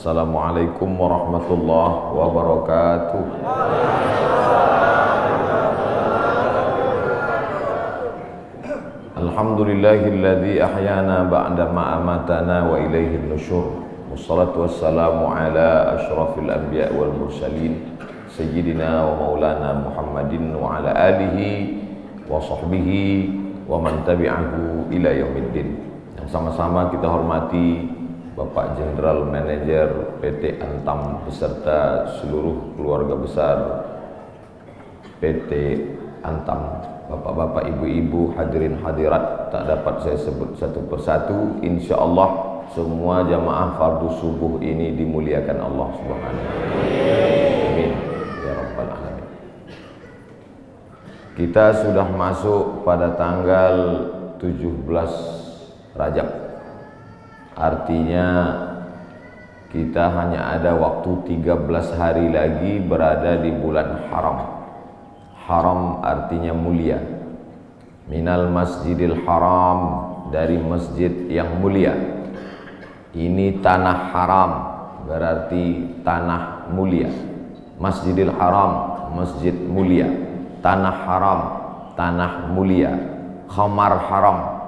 Assalamualaikum warahmatullahi wabarakatuh. Alhamdulillahilladzi ahyana ba'da ma amatana wa ilaihin nusyur. Wassalatu wassalamu ala asyrafil anbiya wal mursalin sayyidina wa maulana Muhammadin wa ala alihi wa sahbihi wa man tabi'ahu ila yaumiddin. Yang sama-sama kita hormati Bapak Jenderal Manajer PT Antam beserta seluruh keluarga besar PT Antam, bapak-bapak, ibu-ibu, hadirin hadirat, tak dapat saya sebut satu persatu. Insya Allah semua jamaah fardu subuh ini dimuliakan Allah Subhanahu wa Ta'ala. Amin ya rabbal alamin. Kita sudah masuk pada tanggal 17 Rajab. Artinya kita hanya ada waktu 13 hari lagi berada di bulan haram. Haram artinya mulia. Minal masjidil haram, dari masjid yang mulia. Ini tanah haram, berarti tanah mulia. Masjidil haram, masjid mulia. Tanah haram, tanah mulia. Khamar haram,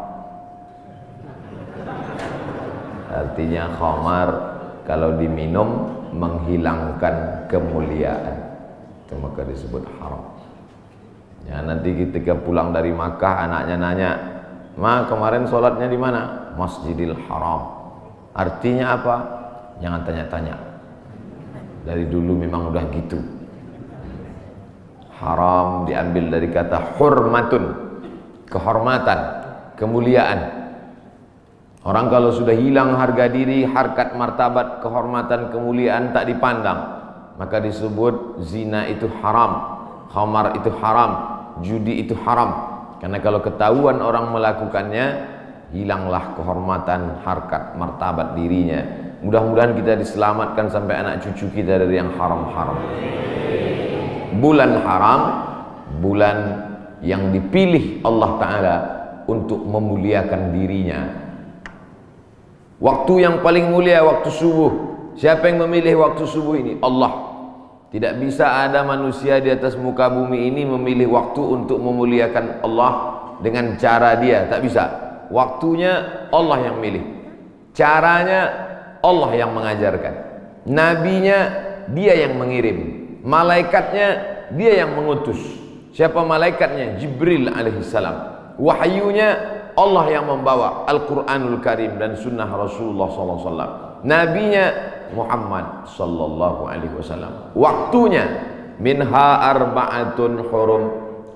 artinya khamar kalau diminum menghilangkan kemuliaan, itu maka disebut haram. Ya, nanti ketika pulang dari Makkah anaknya nanya, "Ma, kemarin sholatnya di mana?" Masjidil Haram. Artinya apa? Jangan tanya-tanya. Dari dulu memang udah gitu. Haram diambil dari kata hurmatun, kehormatan, kemuliaan. Orang kalau sudah hilang harga diri, harkat, martabat, kehormatan, kemuliaan tak dipandang, maka disebut zina itu haram, khamar itu haram, judi itu haram. Karena kalau ketahuan orang melakukannya, hilanglah kehormatan, harkat, martabat dirinya. Mudah-mudahan kita diselamatkan sampai anak cucu kita dari yang haram-haram. Bulan haram, bulan yang dipilih Allah Ta'ala untuk memuliakan dirinya. Waktu yang paling mulia waktu subuh. Siapa yang memilih waktu subuh ini? Allah. Tidak bisa ada manusia di atas muka bumi ini memilih waktu untuk memuliakan Allah dengan cara dia. Tak bisa. Waktunya Allah yang milih. Caranya Allah yang mengajarkan. Nabinya dia yang mengirim. Malaikatnya dia yang mengutus. Siapa malaikatnya? Jibril alaihissalam. Wahyunya Allah yang membawa Al-Quranul Karim dan sunnah Rasulullah SAW. Nabinya Muhammad sallallahu alaihi wasallam. Waktunya minha arba'atun hurum,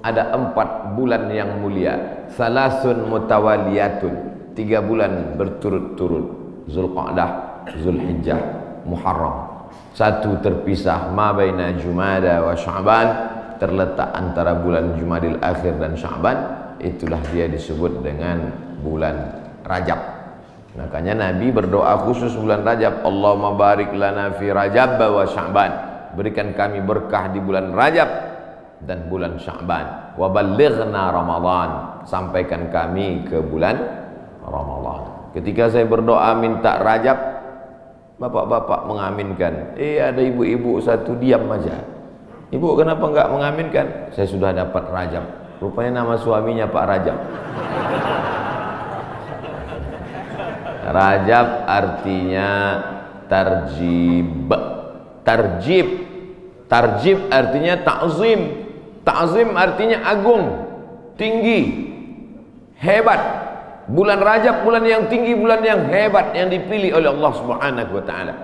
ada 4 bulan yang mulia. Salasun mutawaliyatun, 3 bulan berturut-turut. Zulqa'dah, Zulhijjah, Muharram. 1 terpisah, ma baina Jumada wa Sya'ban, terletak antara bulan Jumadil Akhir dan Sya'ban. Itulah dia disebut dengan bulan Rajab. Makanya Nabi berdoa khusus bulan Rajab, Allahumma barik lana fi Rajab wa Sya'ban, berikan kami berkah di bulan Rajab dan bulan Sya'ban. Wa ballighna Ramadan, sampaikan kami ke bulan Ramadan. Ketika saya berdoa minta Rajab, bapak-bapak mengaminkan. Ada ibu-ibu satu diam aja. Ibu kenapa enggak mengaminkan? Saya sudah dapat Rajab. Rupanya nama suaminya Pak Rajab. Rajab artinya tarjib. Tarjib. Tarjib artinya ta'zim. Ta'zim artinya agung, tinggi, hebat. Bulan Rajab bulan yang tinggi, bulan yang hebat yang dipilih oleh Allah Subhanahu wa Ta'ala.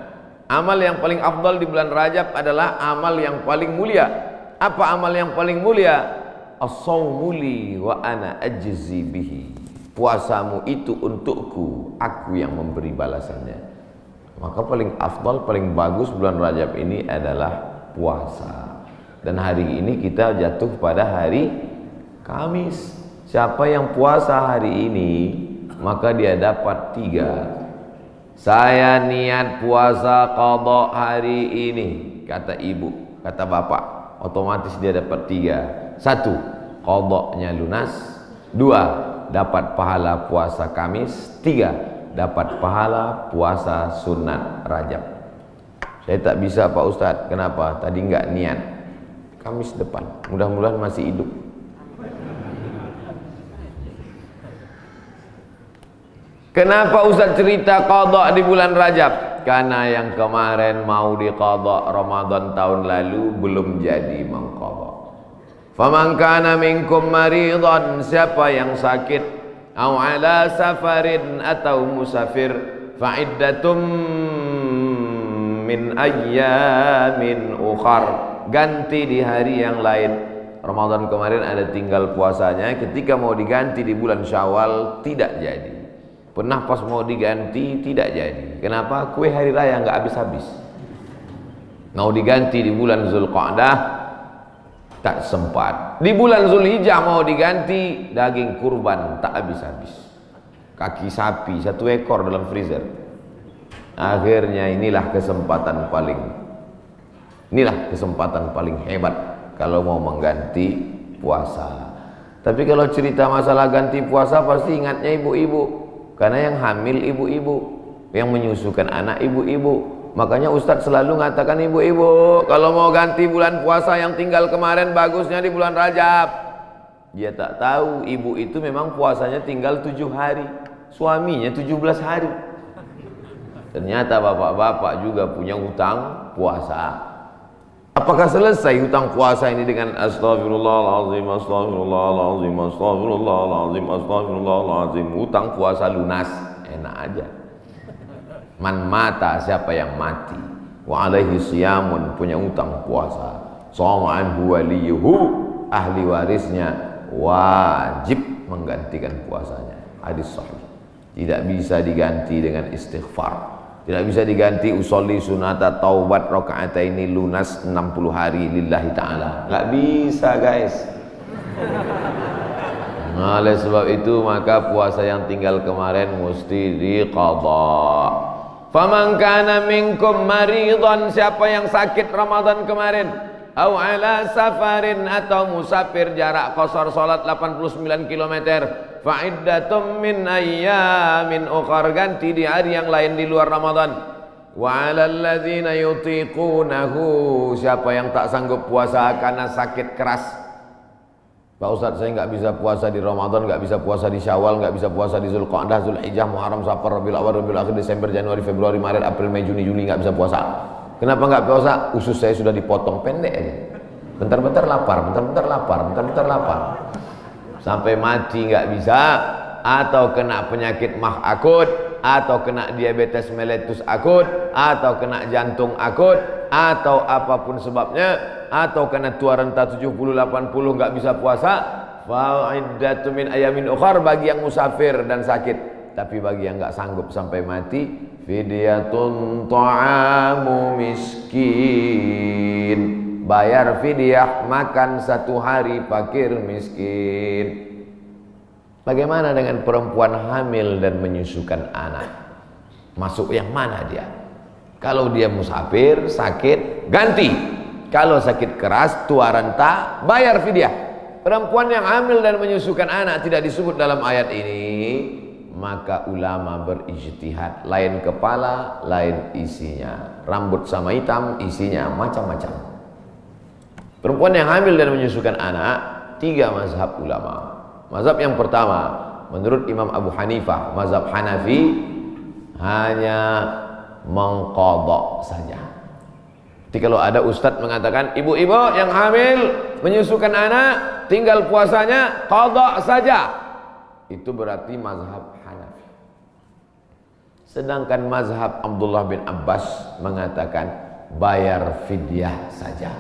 Amal yang paling afdal di bulan Rajab adalah amal yang paling mulia. Apa amal yang paling mulia? As-sawmu li wa ana ajzi bihi. Puasamu itu untukku, aku yang memberi balasannya. Maka paling afdal, paling bagus bulan Rajab ini adalah puasa. Dan hari ini kita jatuh pada hari Kamis. Siapa yang puasa hari ini, maka dia dapat 3. Saya niat puasa qadha hari ini, kata ibu, kata bapak, otomatis dia dapat 3. 1, qadhanya lunas. 2, dapat pahala puasa Kamis. 3, dapat pahala puasa sunat Rajab. Saya tak bisa Pak Ustadz. Kenapa? Tadi nggak niat. Kamis depan. Mudah-mudahan masih hidup. Kenapa Ustadz cerita qadha di bulan Rajab? Karena yang kemarin mau diqadha Ramadan tahun lalu belum jadi mengqadha. Faman kana minkum maridan, siapa yang sakit, au ala safarin atau musafir, fa iddatum min ayyamin ukhar, ganti di hari yang lain. Ramadan kemarin ada tinggal puasanya, ketika mau diganti di bulan Syawal tidak jadi. Pernah pas mau diganti tidak jadi. Kenapa? Kue hari raya nggak habis-habis. Mau diganti di bulan Zulqa'dah tak sempat. Di bulan Zulhijjah mau diganti, daging kurban tak habis-habis. Kaki sapi 1 ekor dalam freezer. Akhirnya inilah kesempatan paling hebat kalau mau mengganti puasa. Tapi kalau cerita masalah ganti puasa pasti ingatnya ibu-ibu. Karena yang hamil ibu-ibu, yang menyusukan anak ibu-ibu. Makanya Ustadz selalu mengatakan ibu-ibu, kalau mau ganti bulan puasa yang tinggal kemarin bagusnya di bulan Rajab. Dia tak tahu ibu itu memang puasanya tinggal 7 hari, suaminya 17 hari. Ternyata bapak-bapak juga punya hutang puasa. Apakah selesai hutang puasa ini dengan astagfirullahaladzim, astagfirullahaladzim, astagfirullahaladzim, astagfirullahaladzim? Hutang puasa lunas, enak aja. Man mata, siapa yang mati, wa alaihi siyamun, punya hutang puasa, shoma anhu waliyuhu, ahli warisnya wajib menggantikan puasanya. Hadis sahih. Tidak bisa diganti dengan istighfar. Tidak bisa diganti usolli sunata taubat rakaataini lunas 60 hari lillahi ta'ala. Nggak bisa guys. Nah, oleh sebab itu maka puasa yang tinggal kemarin mesti diqadha. Faman kana minkum maridan, siapa yang sakit Ramadan kemarin, au ala safarin atau musafir, jarak qasar salat 89 km, fa iddatum min ayyamin ukhar, ganti di hari yang lain di luar Ramadan. Wa 'alal ladzina yutiqunahu, siapa yang tak sanggup puasa karena sakit keras. Pak Ustadz, saya nggak bisa puasa di Ramadan, nggak bisa puasa di Syawal, nggak bisa puasa di Zulqa'dah, Zulhijjah, Muharram, Safar, Rabiul Awal, Rabiul Akhir, Desember, Januari, Februari, Maret, April, Mei, Juni, Juli, nggak bisa puasa. Kenapa nggak puasa? Usus saya sudah dipotong pendek aja. Bentar-bentar lapar, bentar-bentar lapar, bentar-bentar lapar. Sampai mati nggak bisa, atau kena penyakit mah akut, atau kena diabetes mellitus akut, atau kena jantung akut, atau apapun sebabnya, atau kena tua renta 70-80 nggak bisa puasa, fa'iddatu min ayamin ukhar, bagi yang musafir dan sakit. Tapi bagi yang nggak sanggup sampai mati, fidyatun ta'amu miskin, bayar fidyah makan 1 hari fakir miskin. Bagaimana dengan perempuan hamil dan menyusukan anak? Masuk yang mana dia? Kalau dia musafir, sakit, ganti. Kalau sakit keras, tua renta, bayar fidyah. Perempuan yang hamil dan menyusukan anak tidak disebut dalam ayat ini, maka ulama berijtihad, lain kepala, lain isinya. Rambut sama hitam, isinya macam-macam. Perempuan yang hamil dan menyusukan anak, 3 mazhab ulama. Mazhab yang pertama, menurut Imam Abu Hanifah, mazhab Hanafi, hanya mengqadha saja. Jadi kalau ada ustadz mengatakan, ibu-ibu yang hamil menyusukan anak, tinggal puasanya qadha saja, itu berarti mazhab Hanafi. Sedangkan mazhab Abdullah bin Abbas mengatakan bayar fidyah saja.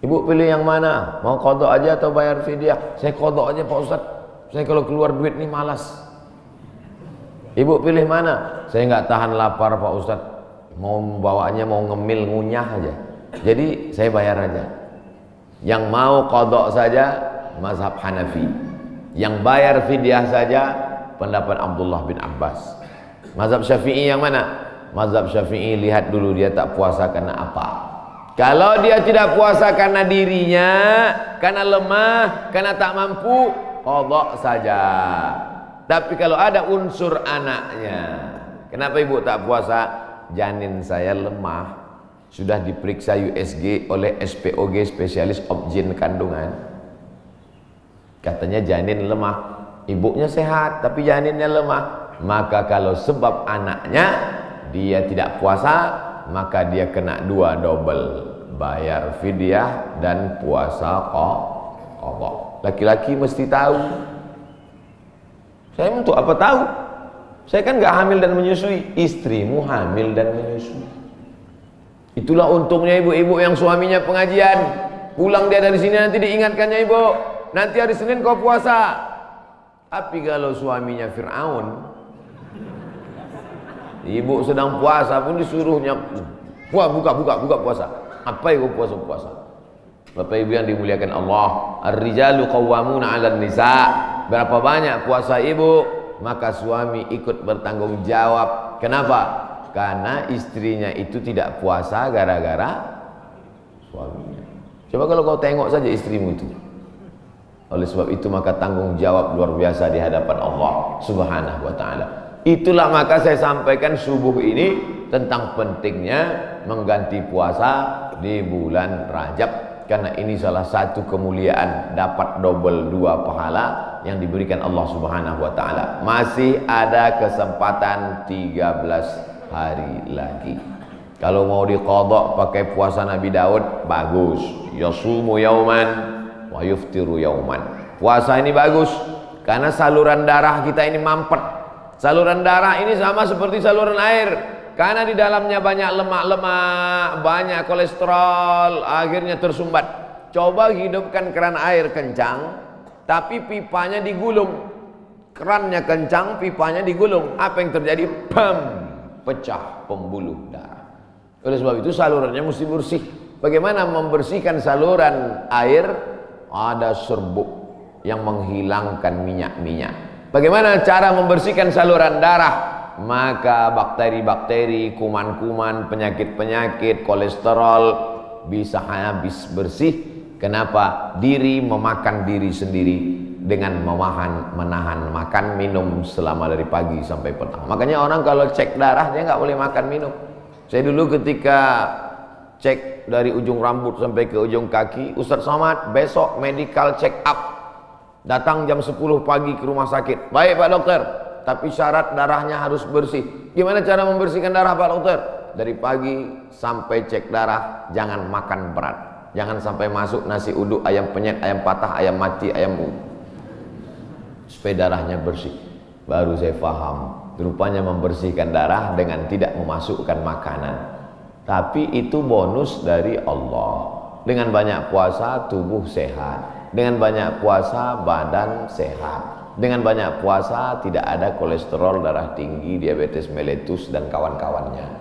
Ibu pilih yang mana? Mau qadha aja atau bayar fidyah? Saya qadha aja Pak Ustadz. Saya kalau keluar duit nih malas. Ibu pilih mana? Saya nggak tahan lapar Pak Ustadz. Mau bawaannya mau ngemil ngunyah aja. Jadi saya bayar aja. Yang mau qadha saja mazhab Hanafi. Yang bayar fidyah saja pendapat Abdullah bin Abbas. Mazhab Syafi'i yang mana? Mazhab Syafi'i lihat dulu dia tak puasa karena apa. Kalau dia tidak puasa karena dirinya, karena lemah, karena tak mampu, qadha saja. Tapi kalau ada unsur anaknya, kenapa ibu tak puasa? janin saya lemah, sudah diperiksa USG oleh SPOG, spesialis obgyn kandungan. Katanya janin lemah, ibunya sehat tapi janinnya lemah. Maka kalau sebab anaknya dia tidak puasa, maka dia kena 2 double, bayar fidyah dan puasa qadha. Laki-laki mesti tahu. Saya untuk apa tahu? Saya kan nggak hamil dan menyusui. Istrimu hamil dan menyusui. Itulah untungnya ibu-ibu yang suaminya pengajian. Pulang dia dari sini nanti diingatkannya, ibu, nanti hari Senin kau puasa. Tapi kalau suaminya Fir'aun, ibu sedang puasa pun disuruhnya buka puasa. Apa itu puasa? Bapak ibu yang dimuliakan Allah, ar-rijalu qawwamuna 'alan nisa. Berapa banyak puasa ibu, maka suami ikut bertanggung jawab. Kenapa? Karena istrinya itu tidak puasa gara-gara suaminya. Coba kalau kau tengok saja istrimu itu. Oleh sebab itu maka tanggung jawab luar biasa di hadapan Allah Subhanahu wa taala. Itulah maka saya sampaikan subuh ini tentang pentingnya mengganti puasa di bulan Rajab. Karena ini salah satu kemuliaan, dapat double 2 pahala yang diberikan Allah Subhanahu wa taala. Masih ada kesempatan 13 hari lagi. Kalau mau diqadha pakai puasa Nabi Daud, bagus. Yasumu yauman wa yuftiru yauman. Puasa ini bagus karena saluran darah kita ini mampet. Saluran darah ini sama seperti saluran air. Karena di dalamnya banyak lemak-lemak, banyak kolesterol, akhirnya tersumbat. Coba hidupkan keran air kencang, tapi pipanya digulung. Kerannya kencang, pipanya digulung. Apa yang terjadi? Bam! Pecah pembuluh darah. Oleh sebab itu salurannya mesti bersih. Bagaimana membersihkan saluran air? Ada serbuk yang menghilangkan minyak-minyak. Bagaimana cara membersihkan saluran darah? Maka bakteri-bakteri, kuman-kuman, penyakit-penyakit, kolesterol bisa habis bersih. Kenapa? Diri memakan diri sendiri dengan menahan makan minum selama dari pagi sampai petang. Makanya orang kalau cek darah dia nggak boleh makan minum. Saya dulu ketika cek dari ujung rambut sampai ke ujung kaki, Ustaz Somad besok medical check up, datang jam 10 pagi ke rumah sakit. Baik Pak Dokter, tapi syarat darahnya harus bersih. Gimana cara membersihkan darah Pak Dokter? Dari pagi sampai cek darah jangan makan berat. Jangan sampai masuk nasi uduk, ayam penyet, ayam patah, ayam mati, ayam supaya darahnya bersih. Baru saya paham, rupanya membersihkan darah dengan tidak memasukkan makanan. Tapi itu bonus dari Allah. Dengan banyak puasa tubuh sehat, dengan banyak puasa badan sehat, dengan banyak puasa tidak ada kolesterol darah tinggi, diabetes mellitus dan kawan-kawannya.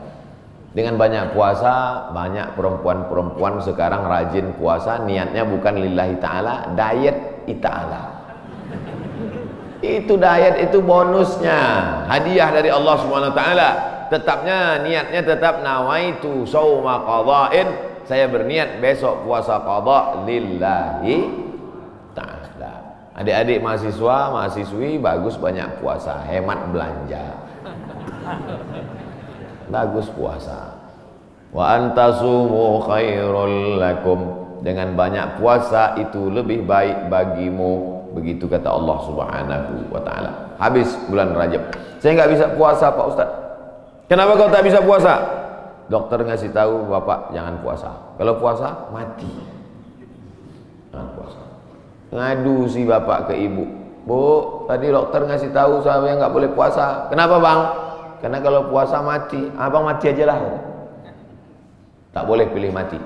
Dengan banyak puasa, banyak perempuan-perempuan sekarang rajin puasa, niatnya bukan lillahi ta'ala, diet ta'ala. Itu diet, itu bonusnya, hadiah dari Allah Subhanahu wa taala. Tetapnya niatnya tetap nawaitu shauma qadha'in, saya berniat besok puasa qadha lillahi ta'ala. Adik-adik mahasiswa, mahasiswi bagus banyak puasa, hemat belanja. Bagus puasa. Wa antasumu khairul lakum, dengan banyak puasa itu lebih baik bagimu. Begitu kata Allah Subhanahu wa taala. Habis bulan Rajab, saya nggak bisa puasa Pak Ustaz. Kenapa kau tak bisa puasa? Dokter ngasih tahu Bapak jangan puasa. Kalau puasa mati. Jangan puasa. Ngadu si bapak ke ibu, Bu, tadi dokter ngasih tahu saya nggak boleh puasa. Kenapa Bang? Karena kalau puasa mati. Abang mati aja lah. Tak boleh pilih mati.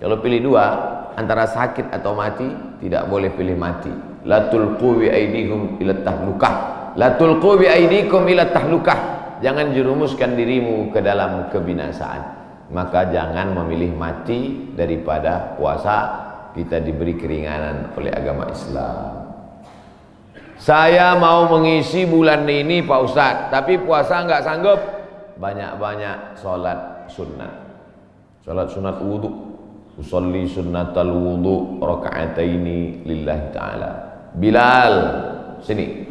Kalau pilih dua, antara sakit atau mati, tidak boleh pilih mati. La tulqu bi aidikum ila tahlukah. La tulqu bi aidikum ila tahlukah. Jangan jerumuskan dirimu ke dalam kebinasaan. Maka jangan memilih mati daripada puasa. Kita diberi keringanan oleh agama Islam. Saya mau mengisi bulan ini Pak Ustadz, tapi puasa nggak sanggup. Banyak-banyak sholat sunat. Sholat sunat wudhu. Usolli sunnatal wudhu raka'ataini lillahi ta'ala. Bilal, sini.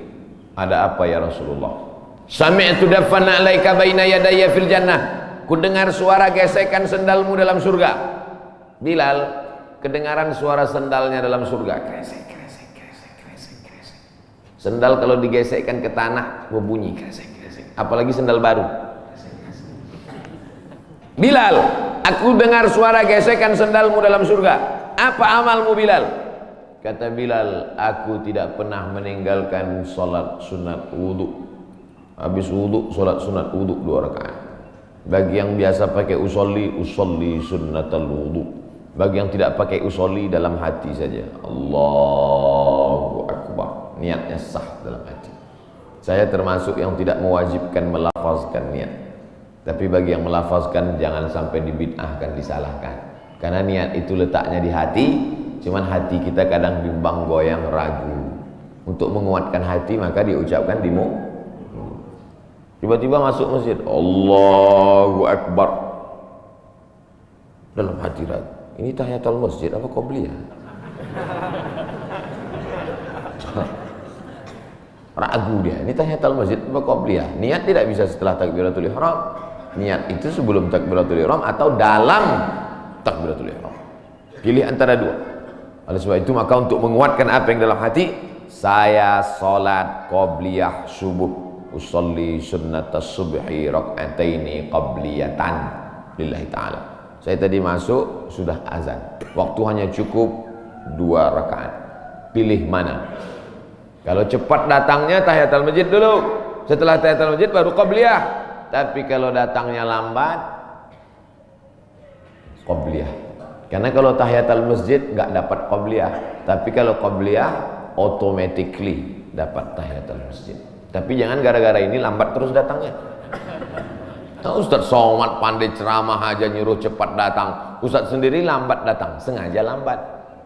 Ada apa ya Rasulullah? Sami'tu dafana alaika baina yadayya fil jannah. ku dengar suara gesekan sendalmu dalam surga. Bilal, kedengaran suara sendalnya dalam surga. Kresek, kresek, kresek, kresek, kresek. Sendal kalau digesekkan ke tanah berbunyi kresek, kresek. Apalagi sendal baru. Bilal, aku dengar suara gesekan sendalmu dalam surga. Apa amalmu Bilal? Kata Bilal, aku tidak pernah meninggalkan salat sunat wudu. Habis wudu, salat sunat wudu 2 rakaat. Bagi yang biasa pakai usolli sunnatal wudu. Bagi yang tidak pakai usolli, dalam hati saja. Allahu Akbar. Niatnya sah dalam hati. Saya termasuk yang tidak mewajibkan melafazkan niat. Tapi bagi yang melafazkan, jangan sampai dibid'ahkan, disalahkan. Karena niat itu letaknya di hati. Cuman hati kita kadang bimbang, goyang, ragu. Untuk menguatkan hati maka diucapkan di mulut. Tiba-tiba masuk masjid, Allahu Akbar. Dalam hati ragu, ini tahiyatul masjid apa qobliyah? Ragu dia, ini tahiyatul masjid apa qobliyah? Niat tidak bisa setelah takbiratul ihram. Niat itu sebelum takbiratul ihram atau dalam takbiratul ihram. Pilih antara dua. Oleh sebab itu maka untuk menguatkan apa yang dalam hati, saya salat qobliyah subuh, usolli sunnatas subhi rak'ataini qabliyatan lillahi ta'ala. Saya tadi masuk sudah azan, waktu hanya cukup 2 rakaat. Pilih mana? Kalau cepat datangnya tahiyatul masjid dulu, setelah tahiyatul masjid baru qabliyah. Tapi kalau datangnya lambat, qabliyah. Karena kalau tahiyatul masjid nggak dapat qabliyah, tapi kalau qabliyah automatically dapat tahiyatul masjid. Tapi jangan gara-gara ini lambat terus datangnya. Nah, Ustaz Somad pandai ceramah aja nyuruh cepat datang, Ustaz sendiri lambat datang, sengaja lambat.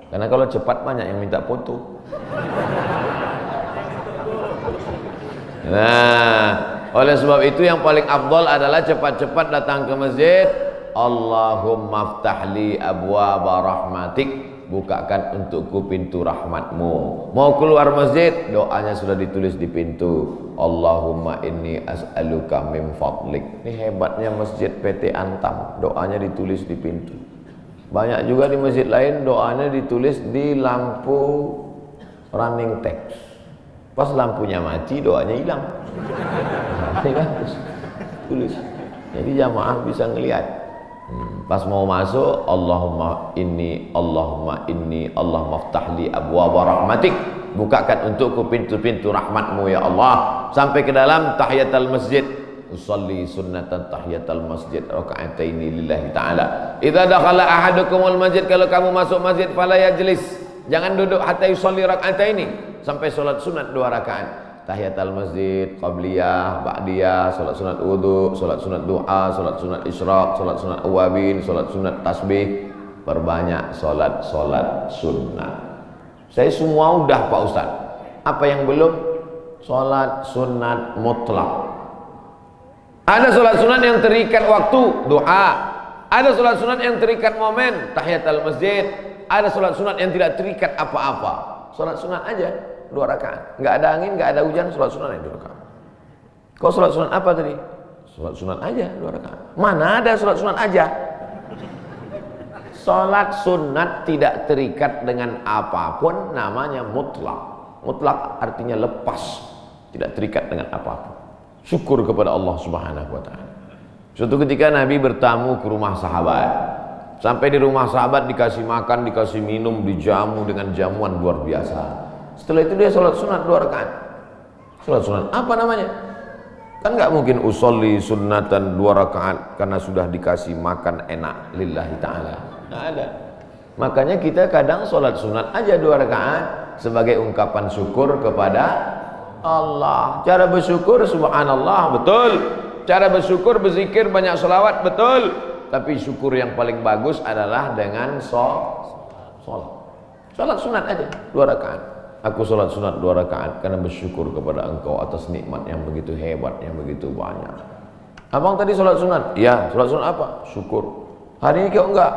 Karena kalau cepat banyak yang minta foto. Nah, oleh sebab itu yang paling afdal adalah cepat-cepat datang ke masjid. Allahumma ftahli abwaaba rahmatik, bukakan untukku pintu rahmatmu. Mau keluar masjid, doanya sudah ditulis di pintu. Allahumma inni as'aluka min fadlik. Ini hebatnya masjid PT Antam, doanya ditulis di pintu. Banyak juga di masjid lain doanya ditulis di lampu running text. Pas lampunya mati, doanya hilang. Ini kan tulis. Jadi jamaah bisa ngelihat. Pas mau masuk, Allahumma inni, Allahumma ftahli abwaaba rahmatik, bukakan untukku pintu-pintu rahmatmu ya Allah. Sampai ke dalam tahiyatul masjid, usolli sunnatan tahiyatul masjid raka'ataini lillahi ta'ala. Idza dakhala ahadukumul masjid, kalau kamu masuk masjid fala yajlis, jangan duduk hatta yusolli raka'ataini, sampai salat sunat 2 rakaat. Tahiyatul masjid, qabliyah, ba'diyah, salat sunat wudu, salat sunat doa, salat sunat isyraq, salat sunat awabin, salat sunat tasbih. Perbanyak salat sunat. Saya semua udah Pak Ustaz. Apa yang belum? Salat sunat mutlak. Ada salat sunat yang terikat waktu, doa. Ada salat sunat yang terikat momen, tahiyatul masjid. Ada salat sunat yang tidak terikat apa-apa. Salat sunat aja 2 rakaat. Enggak ada angin, enggak ada hujan, salat sunat yang 2 rakaat. Kau salat sunat apa tadi? Salat sunat aja 2 rakaat. Mana ada salat sunat aja? Salat sunat tidak terikat dengan apapun, namanya mutlak. Mutlak artinya lepas, tidak terikat dengan apapun. Syukur kepada Allah Subhanahu wa taala. Suatu ketika Nabi bertamu ke rumah sahabat. Sampai di rumah sahabat dikasih makan, dikasih minum, dijamu dengan jamuan luar biasa. Setelah itu dia sholat sunat 2 rakaat. Sholat sunat apa namanya? Kan nggak mungkin usolli sunnatan 2 rakaat karena sudah dikasih makan enak lillahi ta'ala. Nggak ada. Makanya kita kadang sholat sunat aja 2 rakaat sebagai ungkapan syukur kepada Allah. Cara bersyukur subhanallah, betul. Cara bersyukur berzikir banyak sholawat, betul. Tapi syukur yang paling bagus adalah dengan sholat. Sholat sunat aja 2 rakaat. Aku sholat sunat 2 rakaat karena bersyukur kepada engkau atas nikmat yang begitu hebat, yang begitu banyak. Abang tadi sholat sunat? Ya, sholat sunat apa? Syukur. Hari ini kau enggak?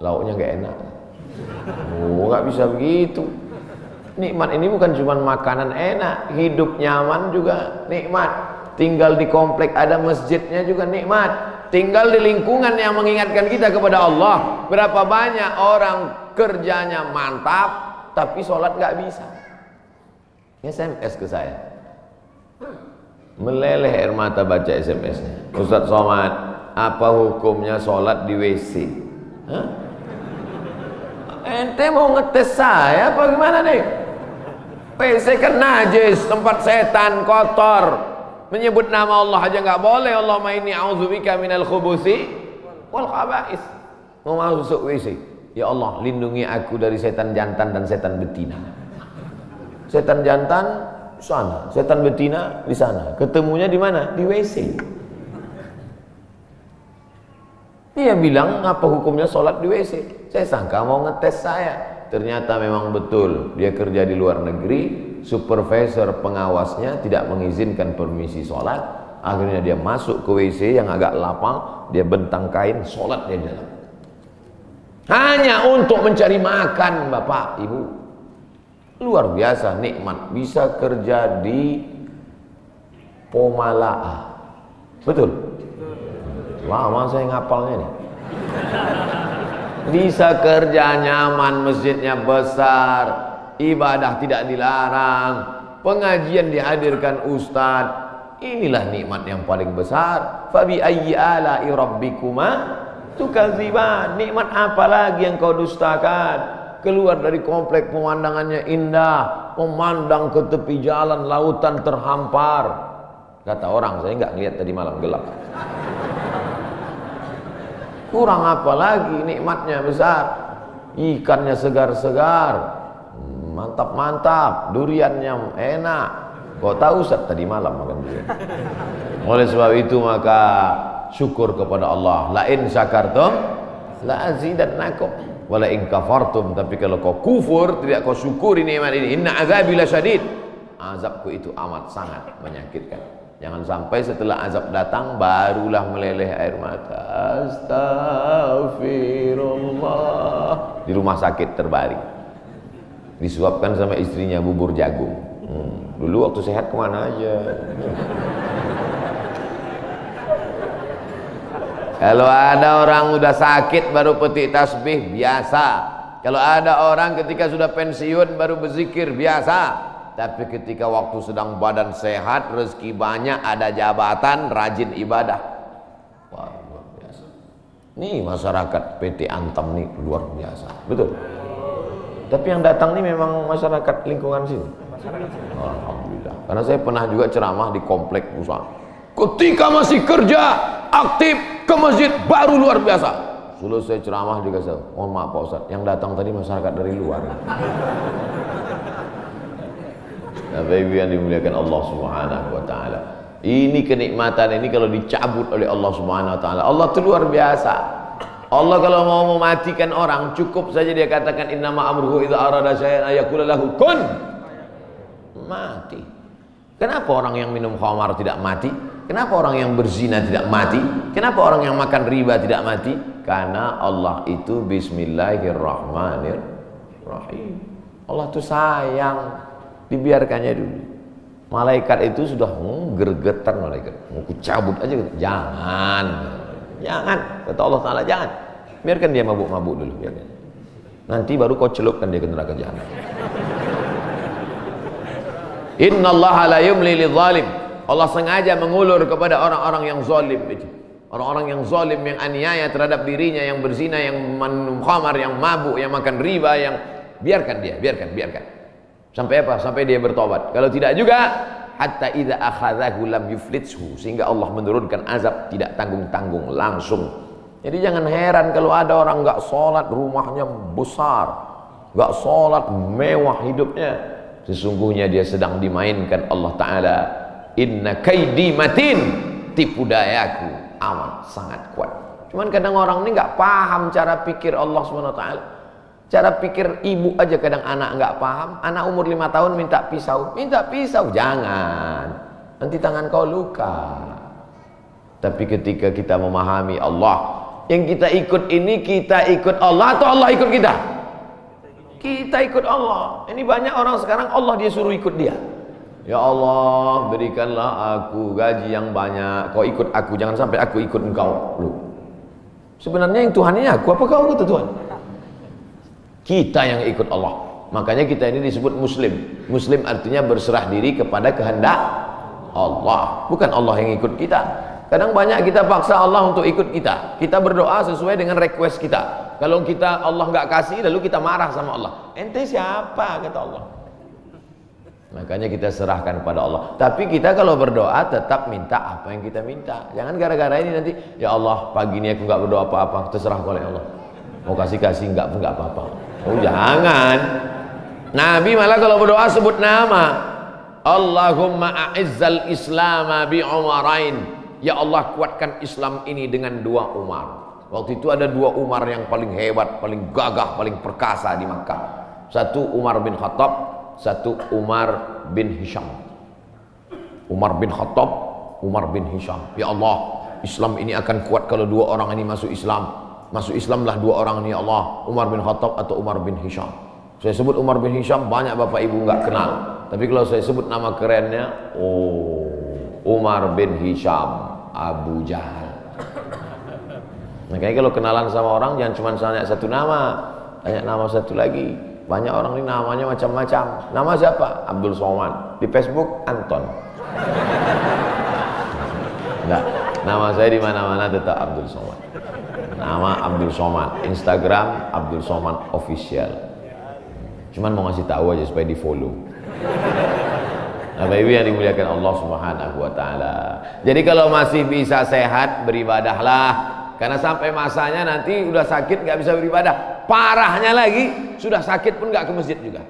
Lauknya enggak enak. Oh, enggak bisa begitu. Nikmat ini bukan cuma makanan enak, hidup nyaman juga nikmat. Tinggal di komplek ada masjidnya juga nikmat. tinggal di lingkungan yang mengingatkan kita kepada Allah. Berapa banyak orang kerjanya mantap tapi sholat nggak bisa. SMS ke saya, meleleh air mata baca SMS-nya. Ustaz Somad, apa hukumnya sholat di WC? Hah? Ente mau ngetes saya apa gimana nih? WC kan najis, tempat setan, kotor. Menyebut nama Allah aja nggak boleh. Allahumma inni a'udzubika minal khubuthi wal khaba'is. Mau masuk WC, ya Allah lindungi aku dari setan jantan dan setan betina. Setan jantan di sana, setan betina di sana. Ketemunya di mana? Di WC. Dia bilang, apa hukumnya sholat di WC? Saya sangka mau ngetes saya. Ternyata memang betul. Dia kerja di luar negeri, supervisor pengawasnya tidak mengizinkan permisi sholat. Akhirnya dia masuk ke WC yang agak lapang, dia bentang kain, sholat di dalam. Hanya untuk mencari makan, Bapak, Ibu. Luar biasa nikmat, bisa kerja di Pomalaa. Betul? Lama saya ngapalnya nih. Bisa kerja nyaman, masjidnya besar, ibadah tidak dilarang, pengajian dihadirkan ustadz. Inilah nikmat yang paling besar. Fabi ayyi ala'i rabbikuma tukadziban. Nikmat apa lagi yang kau dustakan? Keluar dari komplek pemandangannya indah, memandang ke tepi jalan, lautan terhampar. Kata orang, saya nggak ngeliat tadi malam gelap. Kurang apa lagi, nikmatnya besar. Ikannya segar-segar, mantap-mantap, duriannya enak. Kau tahu Ustaz tadi malam makan durian. Oleh sebab itu maka syukur kepada Allah. La in syakartum la azidannakum. Wala in kafartum, tapi kalau kau kufur, tidak kau syukuri nikmat ini, inna azabi lasyadid, azabku itu amat sangat menyakitkan. Jangan sampai setelah azab datang barulah meleleh air mata. Astagfirullah. Di rumah sakit terbaring, disuapkan sama istrinya bubur jagung. Dulu waktu sehat kemana aja. Kalau ada orang udah sakit baru petik tasbih, biasa. Kalau ada orang ketika sudah pensiun baru berzikir, biasa. Tapi ketika waktu sedang badan sehat, rezeki banyak, ada jabatan, rajin ibadah, wah, luar biasa. Nih masyarakat PT Antam nih luar biasa, betul. Tapi yang datang nih memang masyarakat lingkungan sini. Alhamdulillah. Karena saya pernah juga ceramah di komplek usaha. Ketika masih kerja aktif ke masjid baru luar biasa. Selesai ceramah juga saya, mohon maaf Pak Ustaz, yang datang tadi masyarakat dari luar. Bapak Ibu yang dimuliakan Allah Subhanahu wa taala. Ini kenikmatan ini kalau dicabut oleh Allah Subhanahu wa taala, Allah itu luar biasa. Allah kalau mau mematikan orang cukup saja dia katakan innama amruhu idza arada syai'an ayaqula lahu kun, mati. Kenapa orang yang minum khamar tidak mati? Kenapa orang yang berzina tidak mati? Kenapa orang yang makan riba tidak mati? Karena Allah itu bismillahirrahmanirrahim. Allah itu sayang, dibiarkannya dulu. Malaikat itu sudah gergetan malaikat, mau cabut aja. Jangan, jangan, kata Allah Ta'ala, jangan. Biarkan dia mabuk-mabuk dulu, biarkan. Nanti baru kau celupkan dia ke neraka jahanam. Innallaha la yumli lidzalim. Allah sengaja mengulur kepada orang-orang yang zalim itu. Orang-orang yang zalim, yang aniaya terhadap dirinya, yang berzina, yang minum khamar, yang mabuk, yang makan riba, yang biarkan dia, biarkan. Sampai apa? Sampai dia bertobat. Kalau tidak juga, hatta idza akhadhahu lam yuflithu, sehingga Allah menurunkan azab tidak tanggung-tanggung langsung. Jadi jangan heran kalau ada orang enggak salat, rumahnya besar, enggak salat, mewah hidupnya. Sesungguhnya dia sedang dimainkan Allah Ta'ala. Inna kaidi matin, tipu dayaku amat sangat kuat. Cuman kadang orang ini nggak paham cara pikir Allah SWT. Cara pikir ibu aja kadang anak nggak paham. Anak umur 5 tahun minta pisau, jangan, nanti tangan kau luka. Tapi ketika kita memahami Allah, yang kita ikut ini, kita ikut Allah atau Allah ikut kita? Kita ikut Allah. Ini banyak orang sekarang Allah dia suruh ikut dia. Ya Allah, berikanlah aku gaji yang banyak. Kau ikut aku, jangan sampai aku ikut engkau. Loh. Sebenarnya yang Tuhan ini aku, apa kau ikut Tuhan? Kita yang ikut Allah. Makanya kita ini disebut Muslim. Muslim artinya berserah diri kepada kehendak Allah, bukan Allah yang ikut kita. Kadang banyak kita paksa Allah untuk ikut kita. Kita berdoa sesuai dengan request kita. Kalau kita Allah nggak kasih, lalu kita marah sama Allah. Ente siapa, kata Allah. Makanya kita serahkan pada Allah. Tapi kita kalau berdoa tetap minta apa yang kita minta. Jangan gara-gara ini nanti, ya Allah pagi ini aku nggak berdoa apa-apa, terserah oleh Allah. Mau kasih nggak apa-apa. Oh jangan. Nabi malah kalau berdoa sebut nama. Allahumma a'izzal islama bi umarain. Ya Allah kuatkan Islam ini dengan 2 Umar. Waktu itu ada 2 Umar yang paling hebat, paling gagah, paling perkasa di Makkah. Satu Umar bin Khattab, satu Umar bin Hisham. Umar bin Khattab, Umar bin Hisham. Ya Allah, Islam ini akan kuat kalau 2 orang ini masuk Islam. Masuk Islamlah 2 orang ini ya Allah, Umar bin Khattab atau Umar bin Hisham. Saya sebut Umar bin Hisham, banyak bapak ibu nggak kenal. Tapi kalau saya sebut nama kerennya, oh, Umar bin Hisham, Abu Jahal. Makanya kalau kenalan sama orang jangan cuma tanya satu nama, tanya nama satu lagi. Banyak orang ini namanya macam-macam. Nama siapa? Abdul Somad. Di Facebook Anton. Enggak, nama saya di mana-mana tetap Abdul Somad. Nama Abdul Somad, Instagram Abdul Somad Official. Cuman mau ngasih tahu aja supaya di follow. Bapak Ibu yang dimuliakan Allah Subhanahu wa taala. Jadi kalau masih bisa sehat, beribadahlah. Karena sampai masanya nanti udah sakit nggak bisa beribadah. Parahnya lagi, sudah sakit pun nggak ke masjid juga.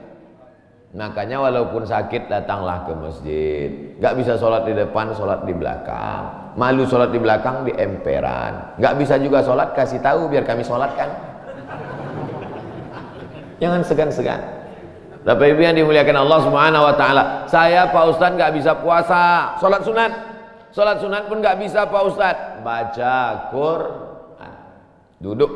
Makanya walaupun sakit datanglah ke masjid. Nggak bisa sholat di depan, sholat di belakang. Malu sholat di belakang, di emperan. Nggak bisa juga sholat, kasih tahu biar kami sholatkan. Jangan segan-segan. Bapak Ibu yang dimuliakan Allah Subhanahu wa taala, saya Pak Ustadz nggak bisa puasa, sholat sunat. Sholat sunat pun nggak bisa Pak Ustadz. Baca Quran. Duduk,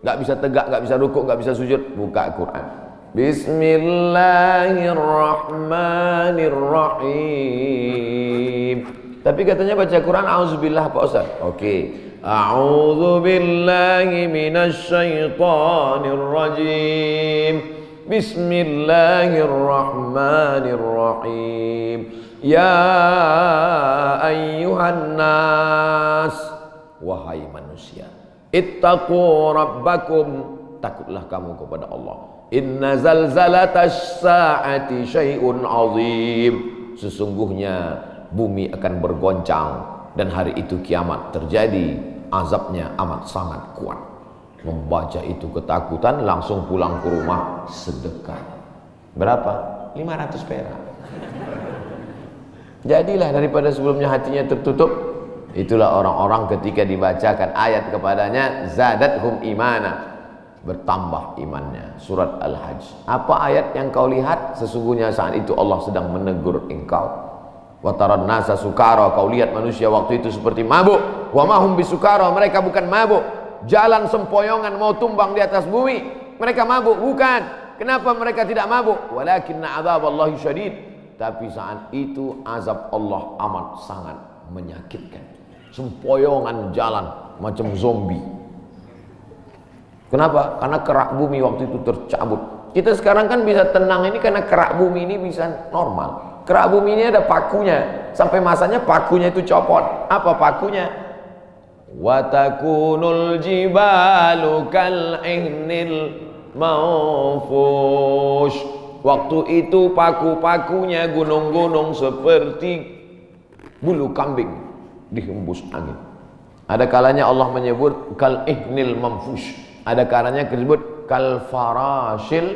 nggak bisa tegak, nggak bisa rukuk, nggak bisa sujud, buka Quran. Bismillahirrahmanirrahim. Tapi katanya baca Quran auzubillah Pak Ustadz. Oke. A'udzubillahi minasyaitonirrajim. Bismillahirrahmanirrahim. Ya ayyuhan nas, wahai manusia, ittaqu rabbakum, takutlah kamu kepada Allah. Inna zalzalatas saati syai'un azim. Sesungguhnya bumi akan bergoncang dan hari itu kiamat terjadi, azabnya amat sangat kuat. Membaca itu ketakutan, langsung pulang ke rumah sedekah. Berapa? 500 perak. Jadilah daripada sebelumnya hatinya tertutup. Itulah orang-orang ketika dibacakan ayat kepadanya, zadathum imana, bertambah imannya. Surat Al-Hajj. Apa ayat yang kau lihat? Sesungguhnya saat itu Allah sedang menegur engkau. Wa taran nasa sukara, kau lihat manusia waktu itu seperti mabuk. Wa mahum bisukara, mereka bukan mabuk. Jalan sempoyongan mau tumbang di atas bumi, mereka mabuk? Bukan. Kenapa mereka tidak mabuk? Walakinna adzaballahi syadid. Tapi saat itu azab Allah amat sangat menyakitkan. Sempoyongan jalan macam zombie. Kenapa? Karena kerak bumi waktu itu tercabut. Kita sekarang kan bisa tenang ini karena kerak bumi ini bisa normal. Kerak bumi ini ada pakunya. Sampai masanya pakunya itu copot. Apa pakunya? Wa takunul jibalu kal ihnil manfush. Waktu itu paku-pakunya gunung-gunung seperti bulu kambing dihembus angin. Ada kalanya Allah menyebut kal ihnil manfush. Ada kalanya disebut kal farashil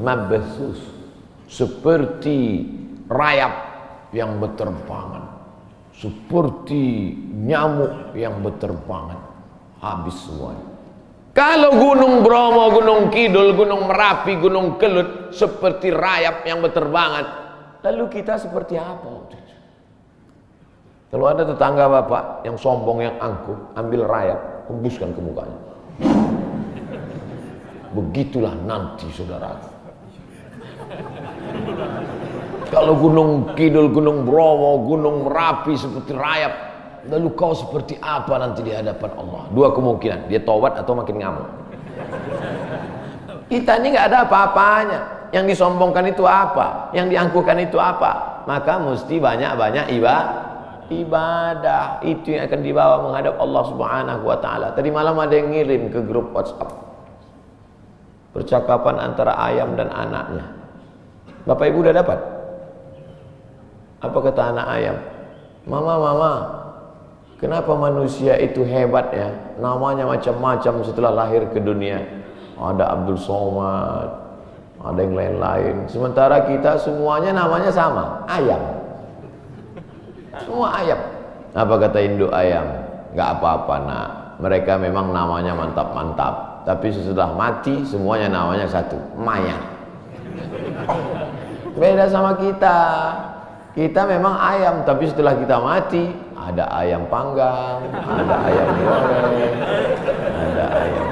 mabthus, seperti rayap yang berterbangan, seperti nyamuk yang berterbangan. Habis semuanya. Kalau Gunung Bromo, Gunung Kidul, Gunung Merapi, Gunung Kelut seperti rayap yang berterbangan, lalu kita seperti apa? Kalau ada tetangga bapak yang sombong, yang angkuh, ambil rayap, hembuskan ke mukanya. Begitulah nanti saudara. Kalau Gunung Kidul, Gunung Bromo, Gunung Merapi seperti rayap, lalu kau seperti apa nanti di hadapan Allah? Dua kemungkinan, dia taubat atau makin ngamuk. Kita ini nggak ada apa-apanya. Yang disombongkan itu apa? Yang diangkuhkan itu apa? Maka mesti banyak-banyak ibadah. Itu yang akan dibawa menghadap Allah Subhanahu wa taala. Tadi malam ada yang ngirim ke grup WhatsApp percakapan antara ayam dan anaknya. Bapak Ibu udah dapat? Apa kata anak ayam? Mama, kenapa manusia itu hebat ya? Namanya macam-macam setelah lahir ke dunia. Ada Abdul Somad, ada yang lain-lain. Sementara kita semuanya namanya sama, ayam. Semua ayam. Apa kata induk ayam? Gak apa-apa nak, mereka memang namanya mantap-mantap, tapi sesudah mati semuanya namanya satu, mayat. Beda sama kita. Kita memang ayam, tapi setelah kita mati ada ayam panggang, ada ayam goreng, ada ayam.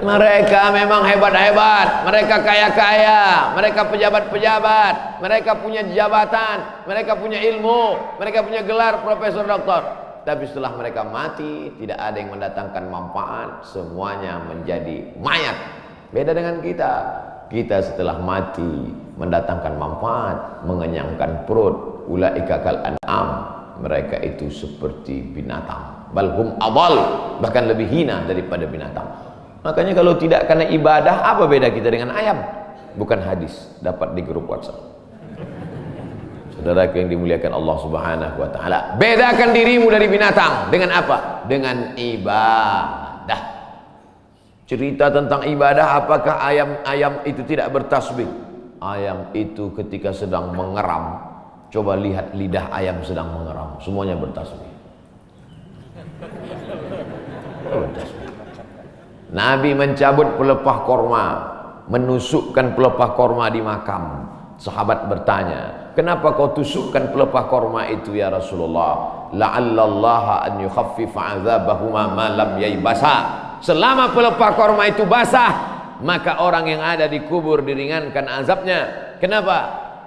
Mereka memang hebat-hebat, mereka kaya-kaya, mereka pejabat-pejabat, mereka punya jabatan, mereka punya ilmu, mereka punya gelar profesor doktor. Tapi setelah mereka mati, tidak ada yang mendatangkan manfaat, semuanya menjadi mayat. Beda dengan kita. Kita setelah mati mendatangkan manfaat, mengenyangkan perut. Ulaika kal an'am, mereka itu seperti binatang. Balhum adal, bahkan lebih hina daripada binatang. Makanya kalau tidak karena ibadah, apa beda kita dengan ayam? Bukan hadis, dapat di grup WhatsApp. Saudara yang dimuliakan Allah Subhanahu wa taala, bedakan dirimu dari binatang dengan apa? Dengan ibadah. Cerita tentang ibadah, apakah ayam itu tidak bertasbih? Ayam itu ketika sedang mengeram, coba lihat lidah ayam sedang mengeram, semuanya bertasbih. Nabi mencabut pelepah korma, menusukkan pelepah korma di makam. Sahabat bertanya, kenapa kau tusukkan pelepah korma itu ya Rasulullah? La'allallaha an yukhaffifa 'adzabahuma ma lam yaybasa. Selama pelepah korma itu basah, maka orang yang ada di kubur diringankan azabnya. Kenapa?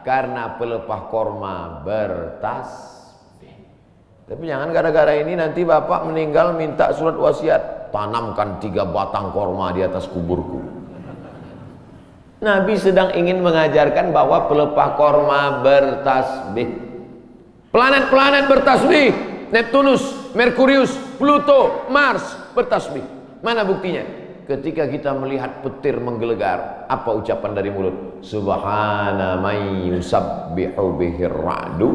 Karena pelepah korma bertasbih. Tapi jangan gara-gara ini nanti bapak meninggal minta surat wasiat, tanamkan 3 batang korma di atas kuburku. Nabi sedang ingin mengajarkan bahwa pelepah korma bertasbih. Planet-planet bertasbih. Neptunus, Merkurius, Pluto, Mars bertasbih. Mana buktinya? Ketika kita melihat petir menggelegar, apa ucapan dari mulut? Subhana man yusabbihu bihir ra'du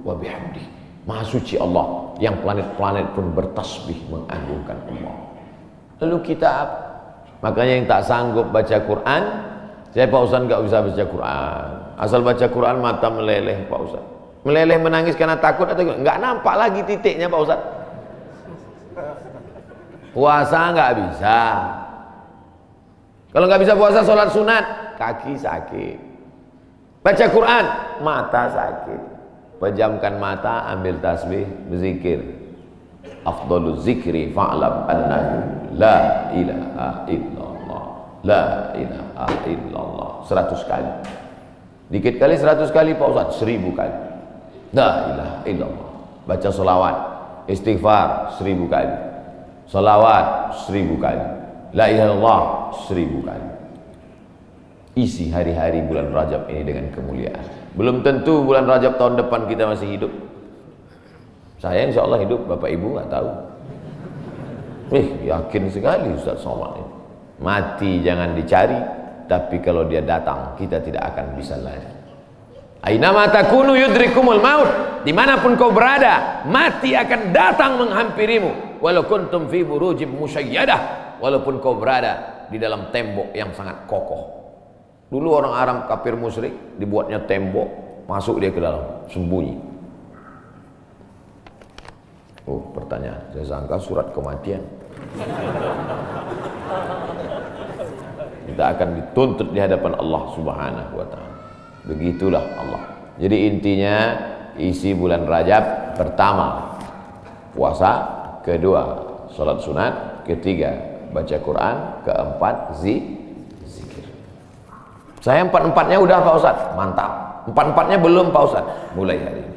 wa bihamdi. Maha suci Allah, yang planet-planet pun bertasbih mengagungkan Allah. Lalu kita apa? Makanya yang tak sanggup baca Quran, saya Pak Ustaz nggak bisa baca Quran. Asal baca Quran mata meleleh Pak Ustaz. Meleleh menangis karena takut atau nggak nampak lagi titiknya Pak Ustaz. Puasa nggak bisa. Kalau nggak bisa puasa, sholat sunat, kaki sakit. Baca Quran, mata sakit. Pejamkan mata, ambil tasbih, berzikir. Afdalul zikri fa'lam annahu la ilaha illallah. La ilaha illallah. 100 kali. Dikit kali 100 kali Pak Ustaz, 1000 kali. La ilaha illallah. Baca sholawat, istighfar 1000 kali. Salawat 1000 kali. La ilaha illallah 1000 kali. Isi hari-hari bulan Rajab ini dengan kemuliaan. Belum tentu bulan Rajab tahun depan kita masih hidup. Saya insya Allah hidup, Bapak Ibu nggak tahu. Yakin sekali Ustaz Somad ini. Mati jangan dicari, tapi kalau dia datang kita tidak akan bisa lari. Ainama takunu yudrikumul maut. Dimanapun kau berada, mati akan datang menghampirimu. Walau kuntum fi burujim musyayyadah, walaupun kau berada di dalam tembok yang sangat kokoh. Dulu orang Arab kafir musyrik dibuatnya tembok, masuk dia ke dalam, sembunyi. Oh, pertanyaan, saya sangka surat kematian. Kita akan dituntut di hadapan Allah Subhanahu wa taala. Begitulah Allah. Jadi intinya isi bulan Rajab, pertama puasa, kedua salat sunat, ketiga baca Quran, keempat zikir. Saya empat-empatnya udah Pak Ustadz, mantap. Empat-empatnya belum Pak Ustadz, mulai hari ini.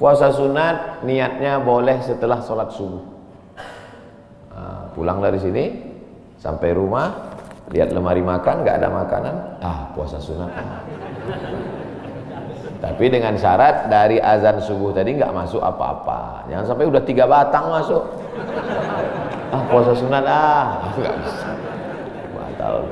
Puasa sunat niatnya boleh setelah sholat subuh. Pulang dari sini sampai rumah, lihat lemari makan, nggak ada makanan, puasa sunat. Tapi dengan syarat dari azan subuh tadi nggak masuk apa-apa. Jangan sampai udah 3 batang masuk. Puasa sunat nggak bisa. Batal.